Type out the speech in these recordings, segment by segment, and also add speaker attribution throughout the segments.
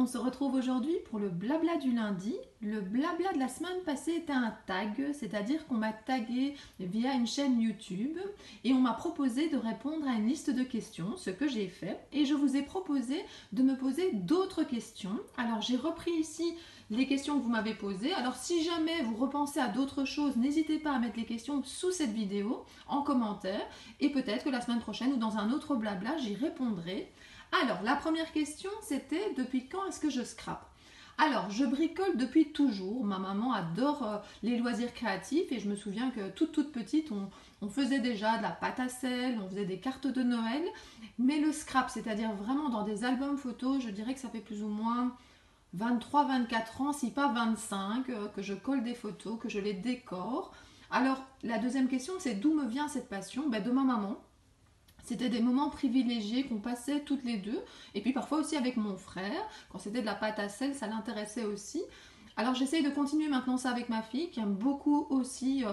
Speaker 1: on se retrouve aujourd'hui pour le blabla du lundi. Le blabla de la semaine passée était un tag, c'est-à-dire qu'on m'a tagué via une chaîne YouTube et on m'a proposé de répondre à une liste de questions, ce que j'ai fait, et je vous ai proposé de me poser d'autres questions. Alors j'ai repris ici les questions que vous m'avez posées. Alors si jamais vous repensez à d'autres choses, n'hésitez pas à mettre les questions sous cette vidéo en commentaire et peut-être que la semaine prochaine ou dans un autre blabla, j'y répondrai. Alors, la première question, c'était depuis quand est-ce que je scrape? Alors, je bricole depuis toujours. Ma maman adore les loisirs créatifs et je me souviens que toute petite, on faisait déjà de la pâte à sel, on faisait des cartes de Noël. Mais le scrap, c'est-à-dire vraiment dans des albums photos, je dirais que ça fait plus ou moins 23-24 ans, si pas 25, que je colle des photos, que je les décore. Alors, la deuxième question, c'est d'où me vient cette passion? De ma maman. C'était des moments privilégiés qu'on passait toutes les deux. Et puis parfois aussi avec mon frère. Quand c'était de la pâte à sel, ça l'intéressait aussi. Alors j'essaye de continuer maintenant ça avec ma fille qui aime beaucoup aussi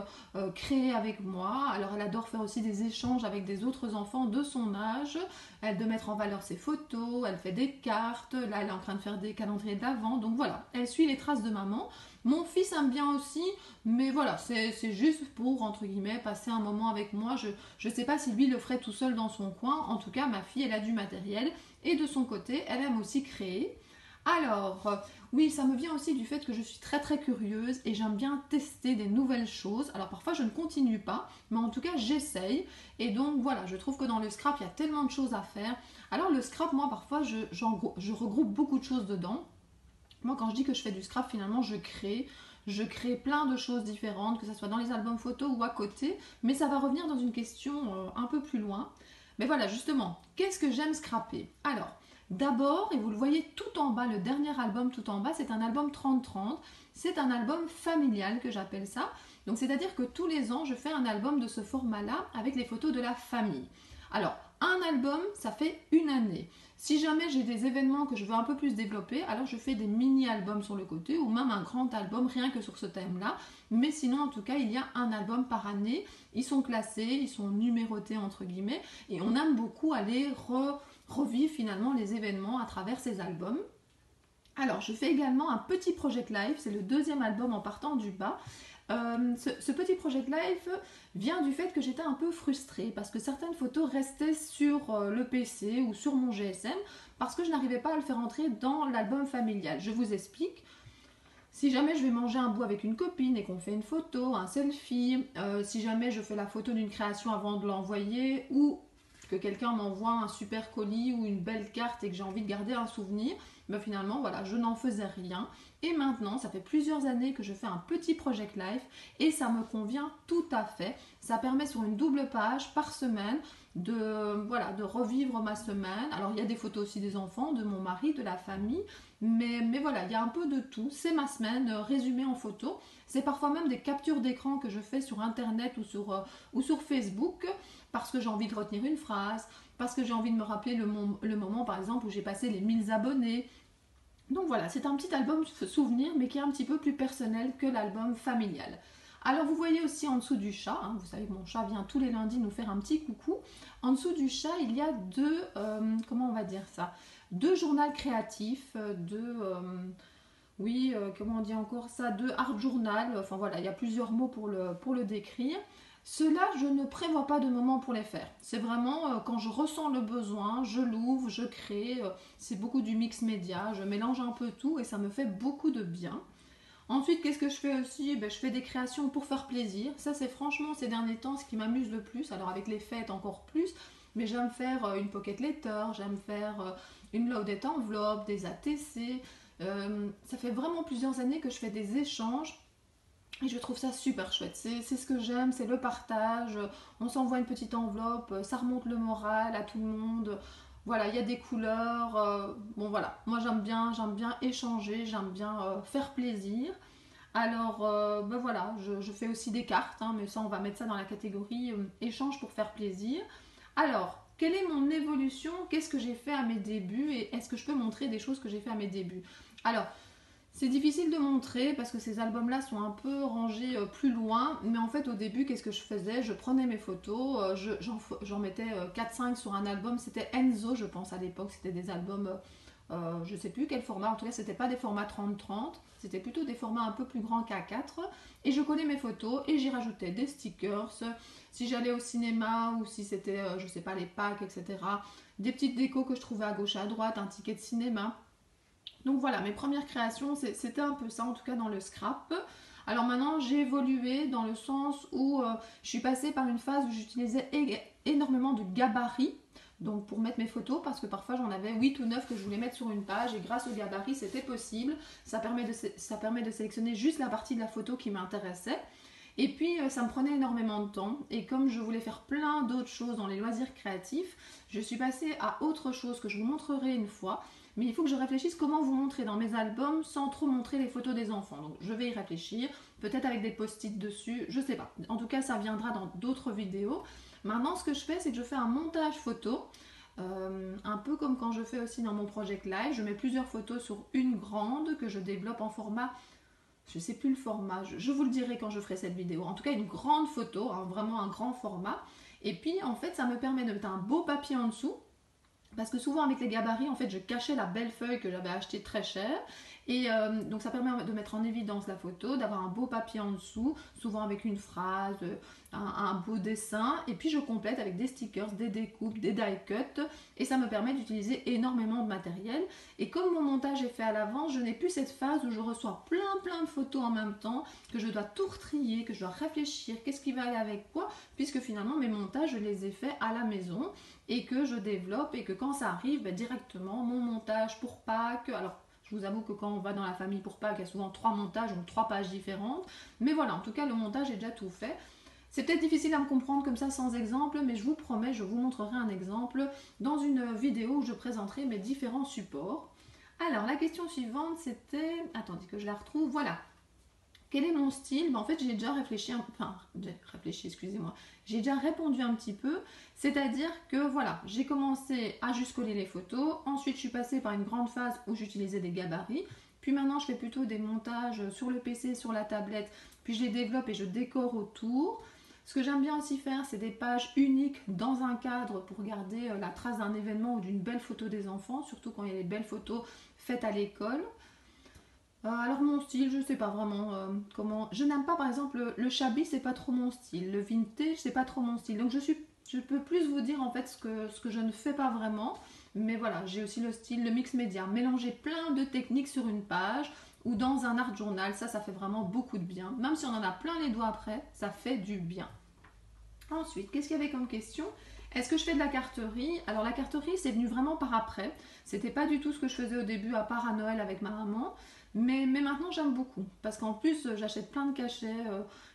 Speaker 1: créer avec moi. Alors elle adore faire aussi des échanges avec des autres enfants de son âge. Elle de mettre en valeur ses photos, elle fait des cartes. Là elle est en train de faire des calendriers de l'Avent. Donc voilà, elle suit les traces de maman. Mon fils aime bien aussi, mais voilà, c'est juste pour, entre guillemets, passer un moment avec moi. Je ne sais pas si lui le ferait tout seul dans son coin. En tout cas, ma fille, elle a du matériel. Et de son côté, elle aime aussi créer. Alors, oui, ça me vient aussi du fait que je suis très curieuse et j'aime bien tester des nouvelles choses. Alors parfois je ne continue pas, mais en tout cas j'essaye. Et donc voilà, je trouve que dans le scrap, il y a tellement de choses à faire. Alors le scrap, moi parfois je regroupe beaucoup de choses dedans. Moi quand je dis que je fais du scrap, finalement je crée plein de choses différentes, que ce soit dans les albums photos ou à côté. Mais ça va revenir dans une question un peu plus loin. Mais voilà, justement, qu'est-ce que j'aime scraper? Alors, d'abord, et vous le voyez tout en bas, le dernier album tout en bas, c'est un album 30-30. C'est un album familial que j'appelle ça. Donc, c'est-à-dire que tous les ans, je fais un album de ce format-là avec les photos de la famille. Alors, un album, ça fait une année. Si jamais j'ai des événements que je veux un peu plus développer, alors je fais des mini-albums sur le côté ou même un grand album rien que sur ce thème-là. Mais sinon, en tout cas, il y a un album par année. Ils sont classés, ils sont numérotés entre guillemets et on aime beaucoup aller revivre finalement les événements à travers ces albums. Alors, je fais également un petit Project Life, c'est le deuxième album en partant du bas. Ce petit Project Life vient du fait que j'étais un peu frustrée parce que certaines photos restaient sur le PC ou sur mon GSM parce que je n'arrivais pas à le faire entrer dans l'album familial. Je vous explique. Si jamais je vais manger un bout avec une copine et qu'on fait une photo, un selfie, si jamais je fais la photo d'une création avant de l'envoyer ou que quelqu'un m'envoie un super colis ou une belle carte et que j'ai envie de garder un souvenir, finalement voilà, je n'en faisais rien. Et maintenant, ça fait plusieurs années que je fais un petit Project Life et ça me convient tout à fait. Ça permet sur une double page par semaine de revivre ma semaine. Alors il y a des photos aussi des enfants, de mon mari, de la famille, mais voilà, il y a un peu de tout. C'est ma semaine résumée en photo. C'est parfois même des captures d'écran que je fais sur internet ou sur Facebook parce que j'ai envie de retenir une phrase, parce que j'ai envie de me rappeler le moment par exemple où j'ai passé les 1000 abonnés. Donc voilà, c'est un petit album souvenir mais qui est un petit peu plus personnel que l'album familial. Alors vous voyez aussi en dessous du chat, hein, vous savez que mon chat vient tous les lundis nous faire un petit coucou. En dessous du chat, il y a comment on va dire ça, deux journaux créatifs, comment on dit encore ça, deux art journal, enfin voilà, il y a plusieurs mots pour le décrire. Ceux-là, je ne prévois pas de moment pour les faire. C'est vraiment quand je ressens le besoin, je l'ouvre, je crée. C'est beaucoup du mix média, je mélange un peu tout et ça me fait beaucoup de bien. Ensuite, qu'est-ce que je fais aussi? Je fais des créations pour faire plaisir. Ça, c'est franchement ces derniers temps ce qui m'amuse le plus. Alors avec les fêtes encore plus, mais j'aime faire une pocket letter, j'aime faire une loaded envelope, des ATC. Ça fait vraiment plusieurs années que je fais des échanges. Et je trouve ça super chouette, c'est ce que j'aime, c'est le partage, on s'envoie une petite enveloppe, ça remonte le moral à tout le monde, voilà, il y a des couleurs, bon voilà, moi j'aime bien échanger, j'aime bien faire plaisir. Alors voilà, je fais aussi des cartes, hein, mais ça on va mettre ça dans la catégorie échange pour faire plaisir. Alors, quelle est mon évolution? Qu'est-ce que j'ai fait à mes débuts et est-ce que je peux montrer des choses que j'ai fait à mes débuts? Alors, c'est difficile de montrer parce que ces albums-là sont un peu rangés plus loin. Mais en fait, au début, qu'est-ce que je faisais? Je prenais mes photos, j'en mettais 4-5 sur un album. C'était Enzo, je pense, à l'époque. C'était des albums Je ne sais plus quel format, en tout cas c'était pas des formats 30-30, c'était plutôt des formats un peu plus grands qu'A4. Et je collais mes photos et j'y rajoutais des stickers, si j'allais au cinéma ou si c'était, je sais pas, les Pâques, etc. Des petites décos que je trouvais à gauche à droite, un ticket de cinéma. Donc voilà, mes premières créations, c'était un peu ça, en tout cas dans le scrap. Alors maintenant, j'ai évolué dans le sens où je suis passée par une phase où j'utilisais énormément de gabarits. Donc pour mettre mes photos, parce que parfois j'en avais 8 ou 9 que je voulais mettre sur une page et grâce au gabarit c'était possible. Ça permet de sélectionner juste la partie de la photo qui m'intéressait. Et puis ça me prenait énormément de temps et comme je voulais faire plein d'autres choses dans les loisirs créatifs, je suis passée à autre chose que je vous montrerai une fois. Mais il faut que je réfléchisse comment vous montrer dans mes albums sans trop montrer les photos des enfants. Donc je vais y réfléchir, peut-être avec des post-it dessus, je sais pas. En tout cas ça viendra dans d'autres vidéos. Maintenant ce que je fais c'est que je fais un montage photo. Un peu comme quand je fais aussi dans mon Project Live, je mets plusieurs photos sur une grande que je développe en format, je ne sais plus le format, je vous le dirai quand je ferai cette vidéo. En tout cas une grande photo, hein, vraiment un grand format. Et puis en fait ça me permet de mettre un beau papier en dessous. Parce que souvent avec les gabarits, en fait, je cachais la belle feuille que j'avais achetée très chère. Et donc ça permet de mettre en évidence la photo, d'avoir un beau papier en dessous, souvent avec une phrase, un beau dessin. Et puis je complète avec des stickers, des découpes, des die cuts. Et ça me permet d'utiliser énormément de matériel. Et comme mon montage est fait à l'avance, je n'ai plus cette phase où je reçois plein de photos en même temps, que je dois tout retrier, que je dois réfléchir, qu'est-ce qui va aller avec quoi, puisque finalement mes montages, je les ai faits à la maison et que je développe et que quand ça arrive, directement mon montage pour Pâques. Alors je vous avoue que quand on va dans la famille pour Pâques, il y a souvent 3 montages, donc 3 pages différentes. Mais voilà, en tout cas le montage est déjà tout fait. C'est peut-être difficile à me comprendre comme ça sans exemple, mais je vous promets, je vous montrerai un exemple dans une vidéo où je présenterai mes différents supports. Alors la question suivante c'était, attendez que je la retrouve, voilà. Quel est mon style? En fait, j'ai déjà excusez-moi, j'ai déjà répondu un petit peu, c'est-à-dire que voilà, j'ai commencé à juste coller les photos, ensuite je suis passée par une grande phase où j'utilisais des gabarits, puis maintenant je fais plutôt des montages sur le PC, sur la tablette, puis je les développe et je décore autour. Ce que j'aime bien aussi faire, c'est des pages uniques dans un cadre pour garder la trace d'un événement ou d'une belle photo des enfants, surtout quand il y a des belles photos faites à l'école. Alors mon style, je sais pas vraiment comment. Je n'aime pas par exemple le shabby, c'est pas trop mon style. Le vintage, c'est pas trop mon style. Donc je peux plus vous dire en fait ce que je ne fais pas vraiment. Mais voilà, j'ai aussi le style, le mix média. Mélanger plein de techniques sur une page ou dans un art journal, ça fait vraiment beaucoup de bien. Même si on en a plein les doigts après, ça fait du bien. Ensuite, qu'est-ce qu'il y avait comme question? Est-ce que je fais de la carterie? Alors la carterie, c'est venu vraiment par après. C'était pas du tout ce que je faisais au début, à part à Noël avec ma maman. Mais maintenant, j'aime beaucoup. Parce qu'en plus, j'achète plein de cachets,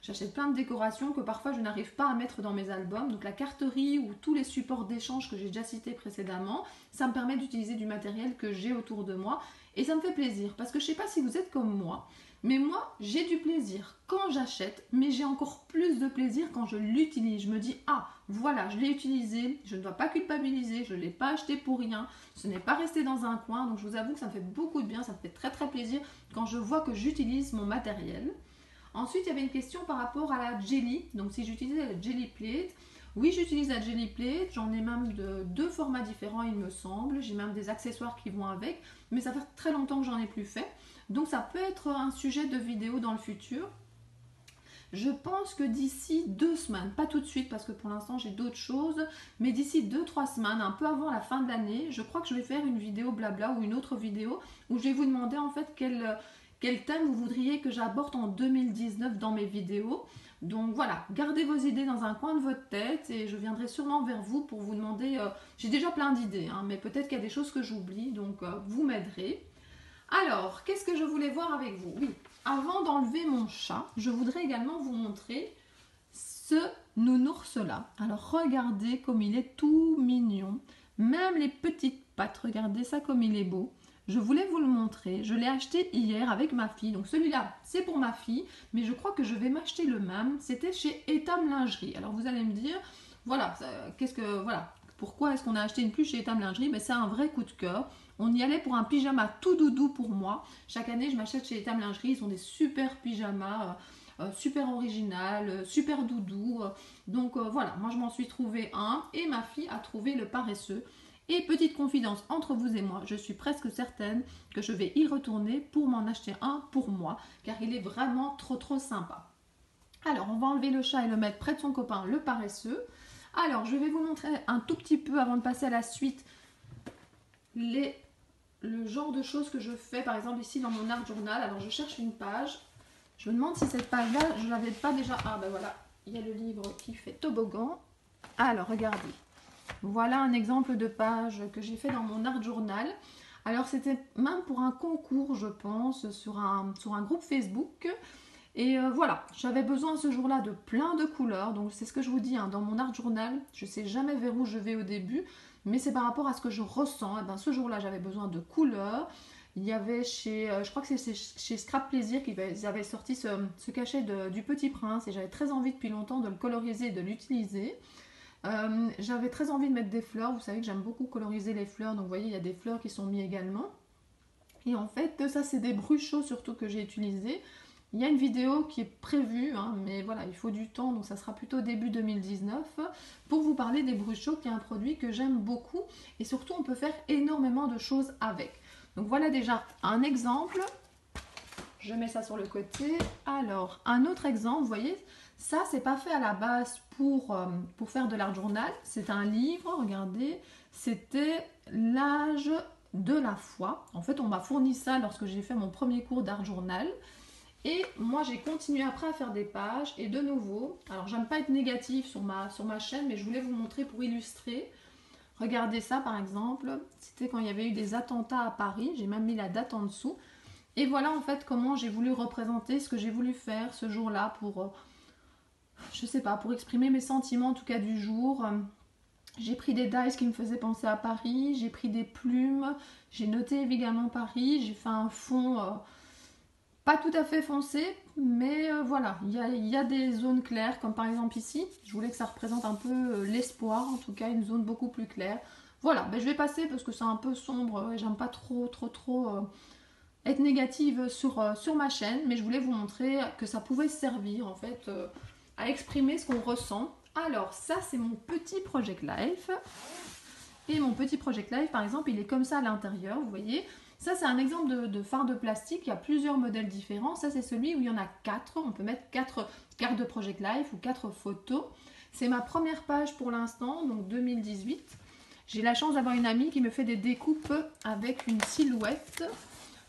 Speaker 1: j'achète plein de décorations que parfois je n'arrive pas à mettre dans mes albums. Donc la carterie ou tous les supports d'échange que j'ai déjà cités précédemment, ça me permet d'utiliser du matériel que j'ai autour de moi. Et ça me fait plaisir. Parce que je ne sais pas si vous êtes comme moi. Mais moi, j'ai du plaisir quand j'achète, mais j'ai encore plus de plaisir quand je l'utilise. Je me dis, ah, voilà, je l'ai utilisé, je ne dois pas culpabiliser, je ne l'ai pas acheté pour rien, ce n'est pas resté dans un coin. Donc je vous avoue que ça me fait beaucoup de bien, ça me fait très plaisir quand je vois que j'utilise mon matériel. Ensuite, il y avait une question par rapport à la Jelly. Donc si j'utilisais la Jelly Plate, oui, j'utilise la Jelly Plate, j'en ai même de 2 formats différents, il me semble. J'ai même des accessoires qui vont avec, mais ça fait très longtemps que j'en ai plus fait. Donc ça peut être un sujet de vidéo dans le futur. Je pense que d'ici 2 semaines, pas tout de suite parce que pour l'instant j'ai d'autres choses, mais d'ici 2-3 semaines, un peu avant la fin de l'année, je crois que je vais faire une vidéo blabla ou une autre vidéo où je vais vous demander en fait quel thème vous voudriez que j'aborde en 2019 dans mes vidéos. Donc voilà, gardez vos idées dans un coin de votre tête et je viendrai sûrement vers vous pour vous demander, j'ai déjà plein d'idées, mais peut-être qu'il y a des choses que j'oublie, donc vous m'aiderez. Alors, qu'est-ce que je voulais voir avec vous? Oui, avant d'enlever mon chat, je voudrais également vous montrer ce nounours-là. Alors, regardez comme il est tout mignon. Même les petites pattes, regardez ça comme il est beau. Je voulais vous le montrer. Je l'ai acheté hier avec ma fille. Donc celui-là, c'est pour ma fille. Mais je crois que je vais m'acheter le même. C'était chez Etam Lingerie. Alors, vous allez me dire, voilà, pourquoi est-ce qu'on a acheté une pluche chez Etam Lingerie? C'est un vrai coup de cœur. On y allait pour un pyjama tout doudou pour moi. Chaque année, je m'achète chez Etam Lingerie. Ils ont des super pyjamas, super original, super doudou. Donc voilà, moi je m'en suis trouvé un et ma fille a trouvé le paresseux. Et petite confidence entre vous et moi, je suis presque certaine que je vais y retourner pour m'en acheter un pour moi, car il est vraiment trop sympa. Alors, on va enlever le chat et le mettre près de son copain, le paresseux. Alors, je vais vous montrer un tout petit peu, avant de passer à la suite, le genre de choses que je fais, par exemple ici dans mon art journal. Alors, je cherche une page. Je me demande si cette page-là, je ne l'avais pas déjà... Ah, ben voilà, il y a le livre qui fait toboggan. Alors, regardez. Voilà un exemple de page que j'ai fait dans mon art journal. Alors, c'était même pour un concours, je pense, sur un groupe Facebook. Et voilà, j'avais besoin ce jour-là de plein de couleurs. Donc, c'est ce que je vous dis, hein, dans mon art journal, je ne sais jamais vers où je vais au début, mais c'est par rapport à ce que je ressens. Et ben, ce jour-là, j'avais besoin de couleurs. Il y avait je crois que c'est chez Scrap Plaisir qu'ils avaient sorti ce cachet du Petit Prince et j'avais très envie depuis longtemps de le coloriser et de l'utiliser. J'avais très envie de mettre des fleurs, vous savez que j'aime beaucoup coloriser les fleurs, donc vous voyez il y a des fleurs qui sont mises également. Et en fait ça c'est des bruchos surtout que j'ai utilisés. Il y a une vidéo qui est prévue, hein, mais voilà, il faut du temps, donc ça sera plutôt début 2019, pour vous parler des bruchos, qui est un produit que j'aime beaucoup, et surtout on peut faire énormément de choses avec. Donc voilà déjà un exemple, je mets ça sur le côté. Alors, un autre exemple, vous voyez, ça c'est pas fait à la base pour faire de l'art journal, c'est un livre, regardez, c'était l'âge de la foi. En fait, on m'a fourni ça lorsque j'ai fait mon premier cours d'art journal. Et moi, j'ai continué après à faire des pages. Et de nouveau, alors j'aime pas être négative sur ma chaîne, mais je voulais vous montrer pour illustrer. Regardez ça par exemple, c'était quand il y avait eu des attentats à Paris, j'ai même mis la date en dessous. Et voilà en fait comment j'ai voulu représenter ce que j'ai voulu faire ce jour-là pour, je sais pas, pour exprimer mes sentiments en tout cas du jour. J'ai pris des dies qui me faisaient penser à Paris, j'ai pris des plumes, j'ai noté évidemment Paris, j'ai fait un fond pas tout à fait foncé, mais voilà, il y a des zones claires, comme par exemple ici. Je voulais que ça représente un peu l'espoir, en tout cas une zone beaucoup plus claire. Voilà, ben, je vais passer parce que c'est un peu sombre et j'aime pas trop être négative sur ma chaîne, mais je voulais vous montrer que ça pouvait servir en fait à exprimer ce qu'on ressent. Alors ça c'est mon petit Project Life. Et mon petit Project Life par exemple, il est comme ça à l'intérieur, vous voyez. Ça, c'est un exemple de fard de plastique. Il y a plusieurs modèles différents. Ça, c'est celui où il y en a 4. On peut mettre 4 cartes de Project Life ou 4 photos. C'est ma première page pour l'instant, donc 2018. J'ai la chance d'avoir une amie qui me fait des découpes avec une silhouette.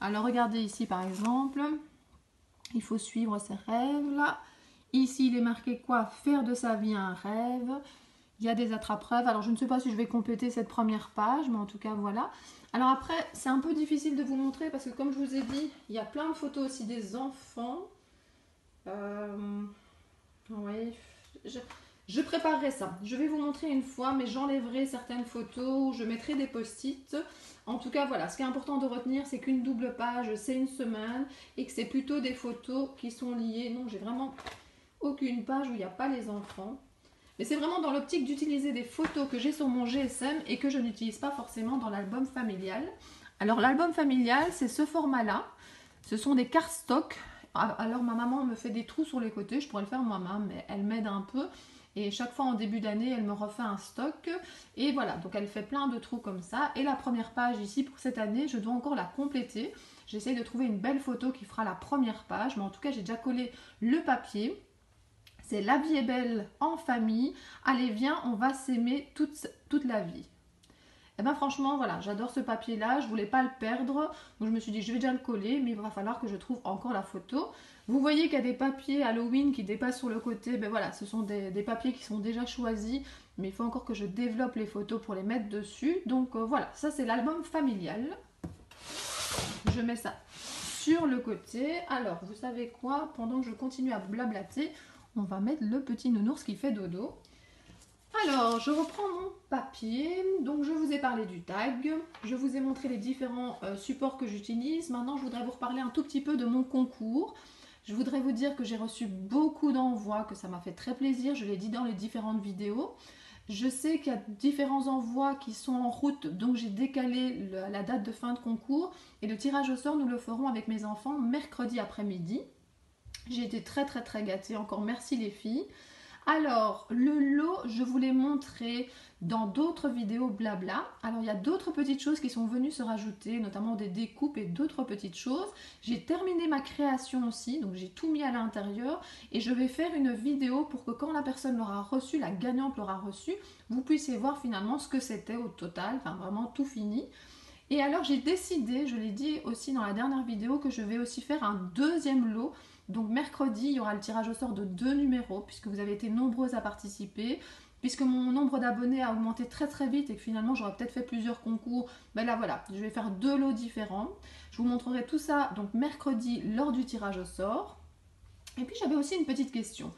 Speaker 1: Alors, regardez ici, par exemple. Il faut suivre ses rêves, là. Ici, il est marqué quoi? Faire de sa vie un rêve. Il y a des attrape-rêves. Alors, je ne sais pas si je vais compléter cette première page, mais en tout cas, voilà. Alors après, c'est un peu difficile de vous montrer parce que comme je vous ai dit, il y a plein de photos aussi des enfants. Oui, je préparerai ça. Je vais vous montrer une fois, mais j'enlèverai certaines photos, je mettrai des post-it. En tout cas, voilà, ce qui est important de retenir, c'est qu'une double page, c'est une semaine et que c'est plutôt des photos qui sont liées. Non, j'ai vraiment aucune page où il n'y a pas les enfants. Mais c'est vraiment dans l'optique d'utiliser des photos que j'ai sur mon GSM et que je n'utilise pas forcément dans l'album familial. Alors l'album familial, c'est ce format-là. Ce sont des cardstock. Alors ma maman me fait des trous sur les côtés. Je pourrais le faire moi-même, mais elle m'aide un peu. Et chaque fois en début d'année, elle me refait un stock. Et voilà, donc elle fait plein de trous comme ça. Et la première page ici pour cette année, je dois encore la compléter. J'essaye de trouver une belle photo qui fera la première page. Mais en tout cas, j'ai déjà collé le papier. C'est La vie est belle en famille. Allez, viens, on va s'aimer toute la vie. Et bien franchement, voilà, j'adore ce papier-là. Je ne voulais pas le perdre. Donc je me suis dit, je vais déjà le coller, mais il va falloir que je trouve encore la photo. Vous voyez qu'il y a des papiers Halloween qui dépassent sur le côté. Ben voilà, ce sont des papiers qui sont déjà choisis. Mais il faut encore que je développe les photos pour les mettre dessus. Donc voilà, ça c'est l'album familial. Je mets ça sur le côté. Alors, vous savez quoi? Pendant que je continue à blablater, on va mettre le petit nounours qui fait dodo. Alors, je reprends mon papier. Donc, je vous ai parlé du tag. Je vous ai montré les différents supports que j'utilise. Maintenant, je voudrais vous reparler un tout petit peu de mon concours. Je voudrais vous dire que j'ai reçu beaucoup d'envois, que ça m'a fait très plaisir. Je l'ai dit dans les différentes vidéos. Je sais qu'il y a différents envois qui sont en route, donc j'ai décalé la date de fin de concours. Et le tirage au sort, nous le ferons avec mes enfants mercredi après-midi. J'ai été très gâtée, encore merci les filles. Alors, le lot, je vous l'ai montré dans d'autres vidéos blabla. Alors, il y a d'autres petites choses qui sont venues se rajouter, notamment des découpes et d'autres petites choses. J'ai terminé ma création aussi, donc j'ai tout mis à l'intérieur. Et je vais faire une vidéo pour que quand la personne l'aura reçu, la gagnante l'aura reçu, vous puissiez voir finalement ce que c'était au total, enfin vraiment tout fini. Et alors j'ai décidé, je l'ai dit aussi dans la dernière vidéo, que je vais aussi faire un deuxième lot. Donc mercredi, il y aura le tirage au sort de 2 numéros, puisque vous avez été nombreuses à participer. Puisque mon nombre d'abonnés a augmenté très très vite et que finalement j'aurais peut-être fait plusieurs concours, ben là voilà, je vais faire 2 lots différents. Je vous montrerai tout ça donc mercredi lors du tirage au sort. Et puis j'avais aussi une petite question.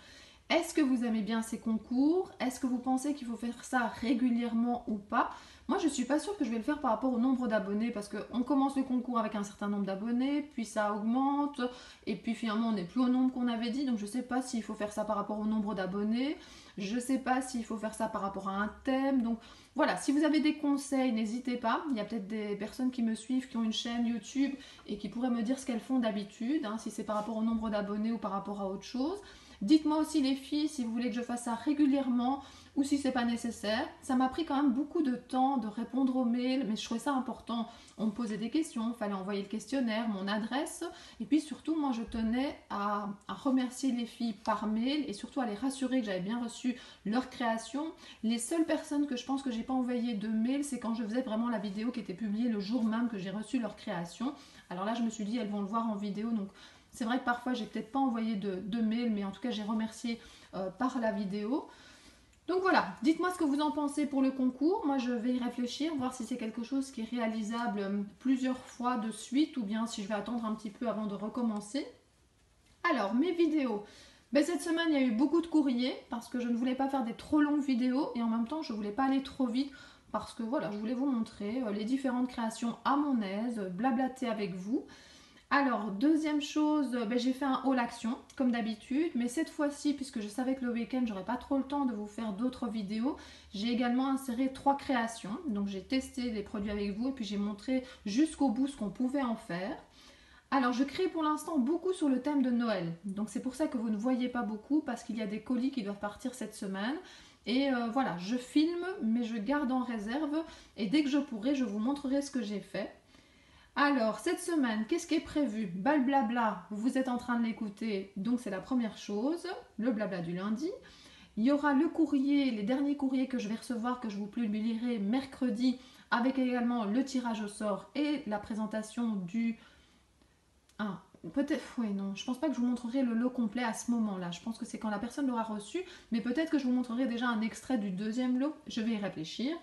Speaker 1: Est-ce que vous aimez bien ces concours? Est-ce que vous pensez qu'il faut faire ça régulièrement ou pas? Moi, je ne suis pas sûre que je vais le faire par rapport au nombre d'abonnés parce qu'on commence le concours avec un certain nombre d'abonnés, puis ça augmente, et puis finalement on n'est plus au nombre qu'on avait dit, donc je ne sais pas s'il faut faire ça par rapport au nombre d'abonnés, je ne sais pas s'il faut faire ça par rapport à un thème, donc voilà, si vous avez des conseils, n'hésitez pas, il y a peut-être des personnes qui me suivent, qui ont une chaîne YouTube et qui pourraient me dire ce qu'elles font d'habitude, hein, si c'est par rapport au nombre d'abonnés ou par rapport à autre chose. Dites-moi aussi les filles si vous voulez que je fasse ça régulièrement ou si c'est pas nécessaire. Ça m'a pris quand même beaucoup de temps de répondre aux mails, mais je trouvais ça important. On me posait des questions, il fallait envoyer le questionnaire, mon adresse. Et puis surtout, moi je tenais à remercier les filles par mail et surtout à les rassurer que j'avais bien reçu leur création. Les seules personnes que je pense que j'ai pas envoyé de mail, c'est quand je faisais vraiment la vidéo qui était publiée le jour même que j'ai reçu leur création. Alors là, je me suis dit, elles vont le voir en vidéo, donc c'est vrai que parfois j'ai peut-être pas envoyé de mail, mais en tout cas j'ai remercié par la vidéo. Donc voilà, dites-moi ce que vous en pensez pour le concours. Moi je vais y réfléchir, voir si c'est quelque chose qui est réalisable plusieurs fois de suite ou bien si je vais attendre un petit peu avant de recommencer. Alors mes vidéos. Ben, cette semaine il y a eu beaucoup de courriers parce que je ne voulais pas faire des trop longues vidéos et en même temps je ne voulais pas aller trop vite parce que voilà, je voulais vous montrer les différentes créations à mon aise, blablater avec vous. Alors, deuxième chose, ben, j'ai fait un haul action, comme d'habitude, mais cette fois-ci, puisque je savais que le week-end, j'aurais pas trop le temps de vous faire d'autres vidéos, j'ai également inséré 3 créations. Donc, j'ai testé les produits avec vous et puis j'ai montré jusqu'au bout ce qu'on pouvait en faire. Alors, je crée pour l'instant beaucoup sur le thème de Noël. Donc, c'est pour ça que vous ne voyez pas beaucoup, parce qu'il y a des colis qui doivent partir cette semaine. Et voilà, je filme, mais je garde en réserve. Et dès que je pourrai, je vous montrerai ce que j'ai fait. Alors, cette semaine, qu'est-ce qui est prévu? Bah, le blabla, vous êtes en train de l'écouter, donc c'est la première chose, le blabla du lundi. Il y aura le courrier, les derniers courriers que je vais recevoir, que je vous publierai mercredi, avec également le tirage au sort et la présentation du... Ah, peut-être, oui, non, je pense pas que je vous montrerai le lot complet à ce moment-là. Je pense que c'est quand la personne l'aura reçu, mais peut-être que je vous montrerai déjà un extrait du deuxième lot. Je vais y réfléchir.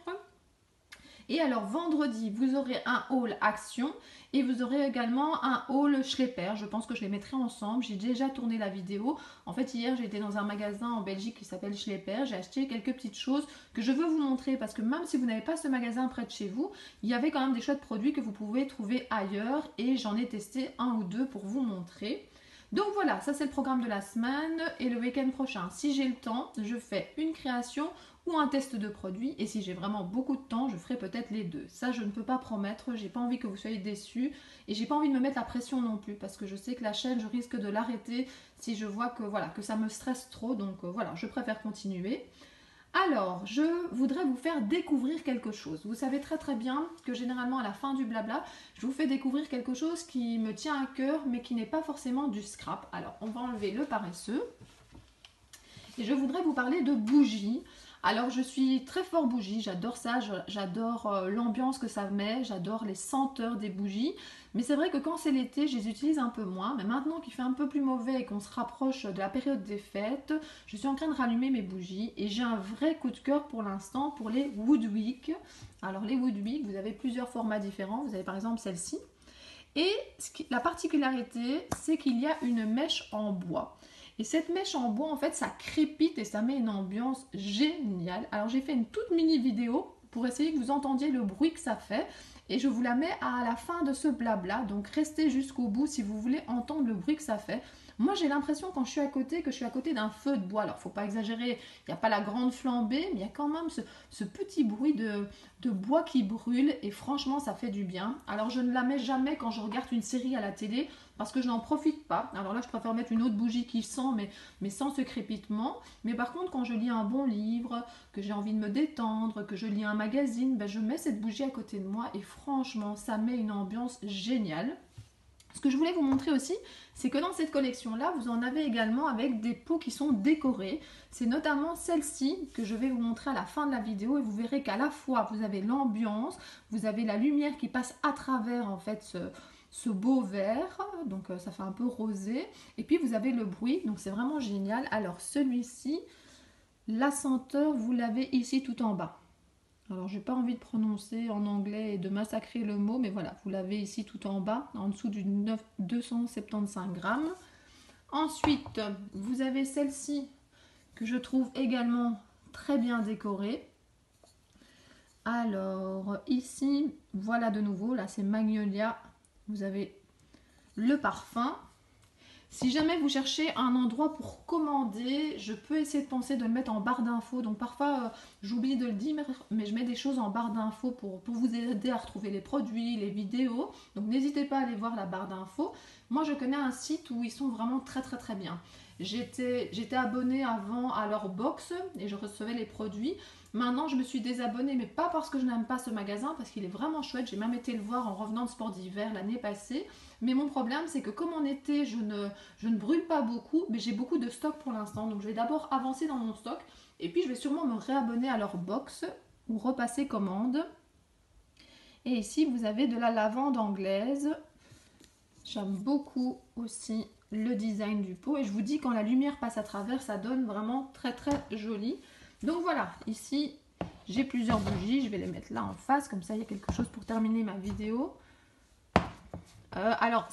Speaker 1: Et alors vendredi, vous aurez un haul action et vous aurez également un haul Schlepper. Je pense que je les mettrai ensemble. J'ai déjà tourné la vidéo. En fait, hier, j'ai été dans un magasin en Belgique qui s'appelle Schlepper. J'ai acheté quelques petites choses que je veux vous montrer parce que même si vous n'avez pas ce magasin près de chez vous, il y avait quand même des chouettes produits que vous pouvez trouver ailleurs et j'en ai testé un ou deux pour vous montrer. Donc voilà, ça c'est le programme de la semaine et le week-end prochain, si j'ai le temps, je fais une création ou un test de produit et si j'ai vraiment beaucoup de temps, je ferai peut-être les deux. Ça je ne peux pas promettre, j'ai pas envie que vous soyez déçus et j'ai pas envie de me mettre la pression non plus parce que je sais que la chaîne, je risque de l'arrêter si je vois que voilà, que ça me stresse trop, donc voilà, je préfère continuer. Alors, je voudrais vous faire découvrir quelque chose. Vous savez très très bien que généralement à la fin du blabla, je vous fais découvrir quelque chose qui me tient à cœur mais qui n'est pas forcément du scrap. Alors, on va enlever le paresseux. Et je voudrais vous parler de bougies. Alors, je suis très fort bougie, j'adore ça, j'adore l'ambiance que ça met, j'adore les senteurs des bougies. Mais c'est vrai que quand c'est l'été, je les utilise un peu moins. Mais maintenant qu'il fait un peu plus mauvais et qu'on se rapproche de la période des fêtes, je suis en train de rallumer mes bougies. Et j'ai un vrai coup de cœur pour l'instant pour les Woodwick. Alors les Woodwick, vous avez plusieurs formats différents. Vous avez par exemple celle-ci. Et la particularité, c'est qu'il y a une mèche en bois. Et cette mèche en bois, en fait, ça crépite et ça met une ambiance géniale. Alors j'ai fait une toute mini vidéo pour essayer que vous entendiez le bruit que ça fait. Et je vous la mets à la fin de ce blabla. Donc restez jusqu'au bout si vous voulez entendre le bruit que ça fait. Moi j'ai l'impression quand je suis à côté que je suis à côté d'un feu de bois. Alors faut pas exagérer, il n'y a pas la grande flambée, mais il y a quand même ce petit bruit de bois qui brûle. Et franchement ça fait du bien. Alors je ne la mets jamais quand je regarde une série à la télé. parce que je n'en profite pas. Alors là, je préfère mettre une autre bougie qui sent, mais sans ce crépitement. Mais par contre, quand je lis un bon livre, que j'ai envie de me détendre, que je lis un magazine, ben, je mets cette bougie à côté de moi et franchement, ça met une ambiance géniale. Ce que je voulais vous montrer aussi, c'est que dans cette collection-là, vous en avez également avec des pots qui sont décorés. C'est notamment celle-ci que je vais vous montrer à la fin de la vidéo et vous verrez qu'à la fois, vous avez l'ambiance, vous avez la lumière qui passe à travers en fait ce beau vert, donc ça fait un peu rosé, et puis vous avez le bruit, donc c'est vraiment génial. Alors celui-ci, la senteur, vous l'avez ici tout en bas. Alors, j'ai pas envie de prononcer en anglais et de massacrer le mot, mais voilà, vous l'avez ici tout en bas, en dessous du 275 grammes. Ensuite, vous avez celle-ci que je trouve également très bien décorée. Alors, ici, voilà de nouveau, là c'est Magnolia, vous avez le parfum. Si jamais vous cherchez un endroit pour commander, je peux essayer de penser de le mettre en barre d'infos. Donc parfois, j'oublie de le dire, mais je mets des choses en barre d'infos pour vous aider à retrouver les produits, les vidéos. Donc n'hésitez pas à aller voir la barre d'infos. Moi, je connais un site où ils sont vraiment très très très bien. J'étais abonnée avant à leur box et je recevais les produits. Maintenant, je me suis désabonnée, mais pas parce que je n'aime pas ce magasin, parce qu'il est vraiment chouette. J'ai même été le voir en revenant de sport d'hiver l'année passée. Mais mon problème, c'est que comme en été, je ne brûle pas beaucoup, mais j'ai beaucoup de stock pour l'instant. Donc, je vais d'abord avancer dans mon stock. Et puis, je vais sûrement me réabonner à leur box ou repasser commande. Et ici, vous avez de la lavande anglaise. J'aime beaucoup aussi le design du pot. Et je vous dis, quand la lumière passe à travers, ça donne vraiment très très joli. Donc voilà, ici j'ai plusieurs bougies, je vais les mettre là en face, comme ça il y a quelque chose pour terminer ma vidéo. Alors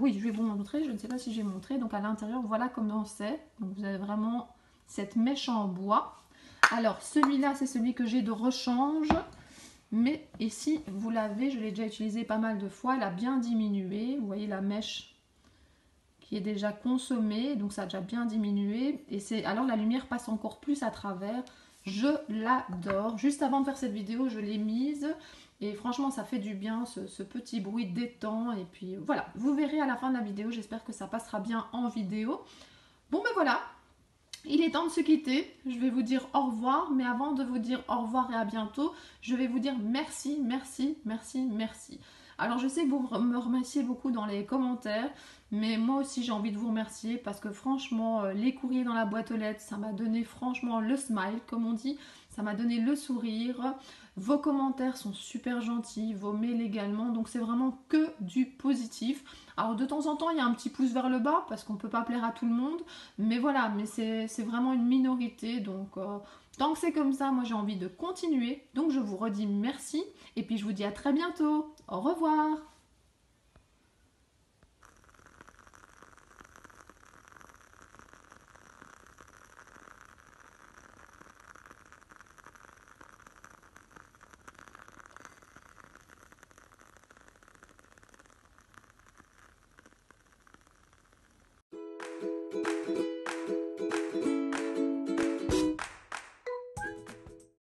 Speaker 1: oui, je vais vous montrer, je ne sais pas si j'ai montré, donc à l'intérieur voilà comment c'est. Donc vous avez vraiment cette mèche en bois. Alors celui-là c'est celui que j'ai de rechange, mais ici vous l'avez, je l'ai déjà utilisé pas mal de fois, elle a bien diminué, vous voyez la mèche qui est déjà consommée, donc ça a déjà bien diminué, et alors la lumière passe encore plus à travers. Je l'adore. Juste avant de faire cette vidéo, je l'ai mise et franchement ça fait du bien, ce petit bruit détend. Et puis voilà, vous verrez à la fin de la vidéo, j'espère que ça passera bien en vidéo. Bon ben voilà, il est temps de se quitter. Je vais vous dire au revoir, mais avant de vous dire au revoir et à bientôt, je vais vous dire merci, merci, merci, merci. Alors je sais que vous me remerciez beaucoup dans les commentaires, mais moi aussi j'ai envie de vous remercier parce que franchement, les courriers dans la boîte aux lettres, ça m'a donné franchement le smile, comme on dit, ça m'a donné le sourire. Vos commentaires sont super gentils, vos mails également, donc c'est vraiment que du positif. Alors de temps en temps, il y a un petit pouce vers le bas parce qu'on ne peut pas plaire à tout le monde, mais voilà, mais c'est vraiment une minorité, donc tant que c'est comme ça, moi j'ai envie de continuer. Donc je vous redis merci et puis je vous dis à très bientôt. Au revoir.